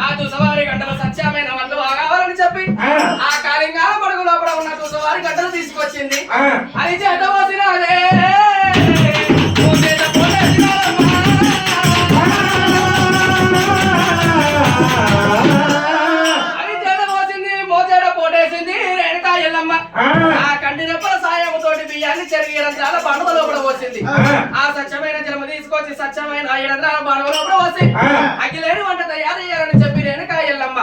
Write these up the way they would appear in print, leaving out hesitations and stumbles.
ఆ తుసవారి గంటల సత్యమైన వాళ్ళు కావాలని చెప్పి ఆ కాలింగా పడుగు లోపల ఉన్న తుసవారి గంటలు తీసుకొచ్చింది అది చేత పోసినాదే అది చేత పోసింది మోచేట పోటేసింది రేణుకా ఎల్లమ్మ ఆ కంటి రెప్పల సాయం తోటి బియ్యాన్ని చెరిగి ఎడంత్రాల బండవ లోపల పోసింది ఆ సత్యమైన జన్మ తీసుకొచ్చి సత్యమైన ఎడంత్రాల బండవ లోపల పోసి అఖిలేని వంట తయారు చేయాలని చెప్పి రేణుకా ఎల్లమ్మ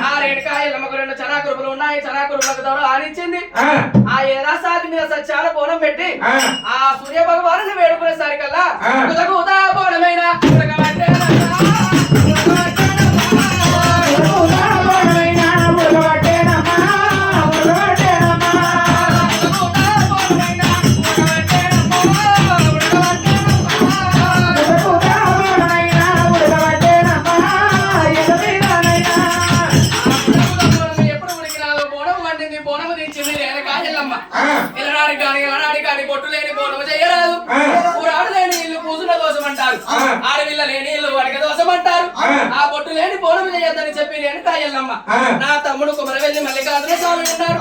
ఆ రేణుకా ఎల్లమ్మకు 2 చరాకురుపులు ఉన్నాయి చరాకురుపులకు తోడు ఆనిచ్చింది ఆ ఏరాసాది మీద సత్యాల బోనం పెట్టి ఆ సూర్య భగవాను వేడుకునేసరికల్లా కుదకుదా బోనమైన పొట్టు లేని బోనము చేయరాదు పురాడు లేని ఇల్లు పూసుల దోషం అంటారు ఆడవిల్ల లేని ఇల్లు వడక దోషం అంటారు ఆ పొట్టు లేని బోనము చేయొద్దని చెప్పి రేణుకా ఎల్లమ్మ నా తమ్ముడు కుమరవెల్లి మల్లికార్జున స్వామి ఉన్నారు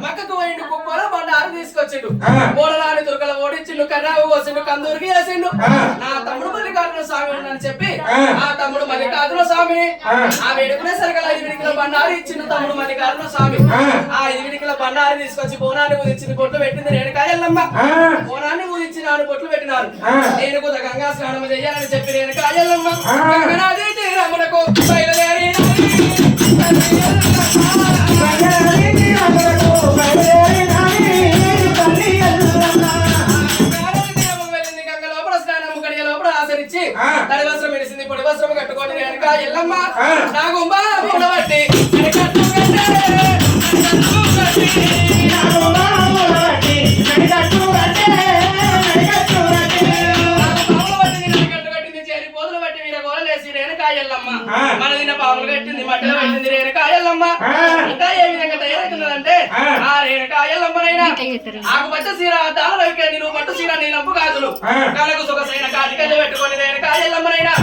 మక్కకు పోయిండు కుక్కల బండారు తీసుకొచ్చిండు బోడలాని దుర్గల ఓడించిండు కర్రావు కోసిండు కందూరికి వేసిండు నా తమ్ముడు మల్లికార్జున స్వామి ఉండని చెప్పి ఆ తమ్ముడు మల్లికార్జున స్వామిని ఆ వేడుకునే సరికల 5 విడికిల బండారు ఇచ్చిండు తమ్ముడు మల్లికార్జున స్వామి ఆ 5 విడికిల బండారు తీసుకొచ్చి బోనాన్ని ఉదించింది పొట్టు పెట్టింది రేణుకా ఎల్లమ్మ బోనాన్ని ఊదించినాను పొట్లు పెట్టినాను నేను కూడా గంగా స్నానం చెయ్యాలని చెప్పి నేను కాయల్లమ్మ గంగనాది తీరమునకు బయలుదేరి వెళ్ళింది గంగ లోపల స్నానం గడియ లోపల ఆచరించి తడి వస్త్రం విడిసింది పొడి వస్త్రం కట్టుకొని నేను కాయల్లమ్మ నా గుంబా బట్టి మన తిన్న పాములు కట్టింది మట్టలు పెట్టింది రేణుకా ఎల్లమ్మ ఇంకా ఏ విధంగా తయారవుతున్నదంటే ఆ రేణుకా ఎల్లమ్మనైనా ఆకుపచ్చ చీర దాల వైకండి నువ్వు పట్టు చీర నీలంపు గాజులు కళ్ళకు సొగసైన కాటికల్లు పెట్టుకొని రేణుకా ఎల్లమ్మనైనా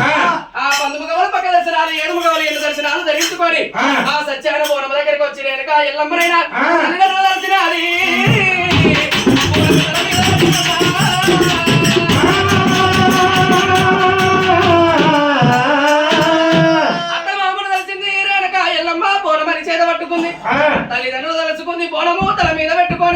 ఆ 11 గవల పక్క దర్శనాలు 7 గవల 8 దర్శనాలు ధరించుకొని ఆ సత్యాన బోనం దగ్గరికి వచ్చి రేణుకా ఎల్లమ్మనైనా దర్శనాలి తల్లిదండ్రులు తలుచుకుంది బోనము తల మీద పెట్టుకొని